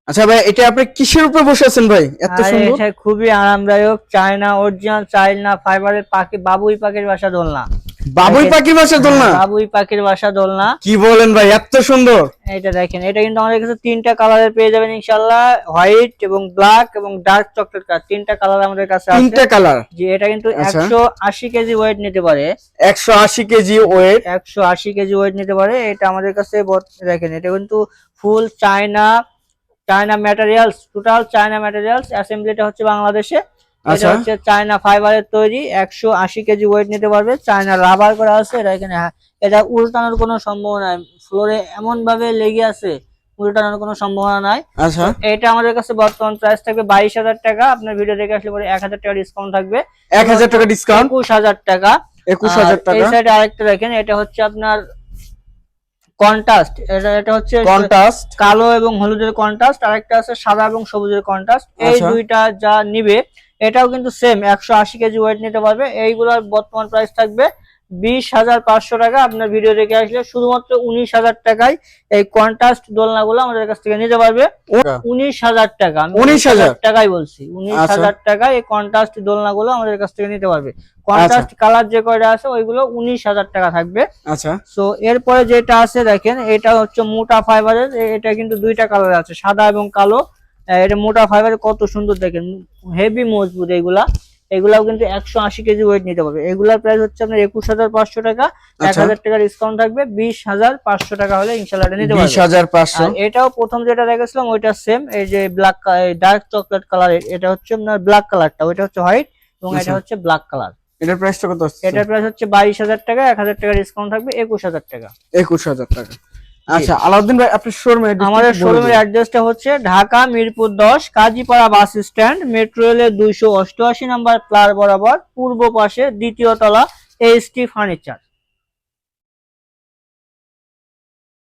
আচ্ছা ভাই, এটা আপনি কিসের উপরে বসে আছেন ভাই, এত আর সুন্দর? এটা খুবই আরামদায়ক, চায়না অরিজিনাল চায়না ফাইবারের পাখি, বাবুই পাখির বাসা দোলনা। বাবুই পাখির বাসা দোলনা? বাবুই পাখির বাসা দোলনা। কি বলেন ভাই, এত সুন্দর! এটা দেখেন, এটা কিন্তু আমাদের কাছে তিনটা কালারের পেয়ে যাবেন ইনশাআল্লাহ, হোয়াইট এবং ব্ল্যাক এবং ডার্ক চকলেট কালার, তিনটা কালার আমাদের কাছে আছে। তিনটা কালার? জি, এটা কিন্তু আচ্ছা। 180 কেজি ওয়েট নিতে পারে। 180 কেজি ওয়েট? 180 কেজি ওয়েট নিতে পারে। এটা আমাদের কাছে দেখেন, এটা কিন্তু full China materials, total China materials, অ্যাসেম্বলিটা হচ্ছে বাংলাদেশে। এটা আচ্ছা। হচ্ছে চায়না ফাইবারের তৈরি, 180 কেজি ওয়েট নিতে পারবে, চায়না রাবার করা আছে। এটা এখানে এটা উল্টানোর কোনো সম্ভাবনা নাই, ফ্লোরে এমন ভাবে লেগে আছে, উল্টানোর কোনো সম্ভাবনা নাই। আচ্ছা। এটা আমাদের কাছে বর্তমান প্রাইস থাকবে 22,000 টাকা। আপনার ভিডিও দেখে আসলে পরে 1,000 টাকা ডিসকাউন্ট থাকবে। 1000 টাকা ডিসকাউন্ট? 21,000 টাকা। 21,000 এই টাকা। সাইডে আরেকটা দেখেন, এটা হচ্ছে আপনার কন্ট্রাস্ট। এটা হচ্ছে কন্ট্রাস্ট, কালো এবং হলুদের কন্ট্রাস্ট, আরেকটা আছে সাদা এবং সবুজের কন্ট্রাস্ট। এই আচ্ছা। দুইটা যা নিবে, এটাও কিন্তু সেম 180 কেজি ওয়েট নিতে পারবে। এইগুলোর বর্তমান প্রাইস থাকবে 20,500 টাকা। আপনার ভিডিও দেখে আসলে শুধুমাত্র 19,000 টাকায় এই কন্ট্রাস্ট দোলনাগুলো আমাদের কাছ থেকে নিতে পারবে। 19,000 টাকা, আমি 19,000 টাকাই বলছি। 19,000 টাকায় এই কন্ট্রাস্ট দোলনাগুলো আমাদের কাছ থেকে নিতে পারবে। কন্ট্রাস্ট কালার যে কয়টা আছে ওইগুলো 19,000 টাকা থাকবে। আচ্ছা। সো এরপরে যেটা আছে দেখেন, এটা হচ্ছে মোটা ফাইবারের। এটা কিন্তু দুইটা কালার আছে, সাদা এবং কালো। এটা মোটা ফাইবারের, কত সুন্দর দেখেন, হেভি মজবুত। এগুলাও কিন্তু 180 কেজি ওয়েট নিতে পারবে। এগুলার প্রাইস হচ্ছে আপনার 21,500 টাকা। 1,000 টাকা ডিসকাউন্ট থাকবে, 20,500 টাকা হলে ইনশাআল্লাহ এটা নিতে পারবে। 20,500। এটাও প্রথম যেটা দেখেছিলাম ওইটা সেম, এই যে ব্ল্যাক ডার্ক চকলেট কালার, এটা হচ্ছে আপনার ব্ল্যাক কালারটা, ওইটা হচ্ছে হোয়াইট এবং এটা হচ্ছে ব্ল্যাক কালার। এটার প্রাইসটা কত আছে? এটার প্রাইস হচ্ছে 22,000 টাকা। 1,000 টাকা ডিসকাউন্ট থাকবে, 21,000 টাকা। 21,000 টাকা। আচ্ছা আলাউদ্দিন ভাই, আপনার শোরুমে আমাদের শোরুমের অ্যাড্রেসটা হচ্ছে Dhaka Mirpur 10 Kazipara bus stand, metro রেলের 288 নাম্বার প্লার বরাবর পূর্ব পাশে দ্বিতীয় তলা, এসটি ফার্নিচার।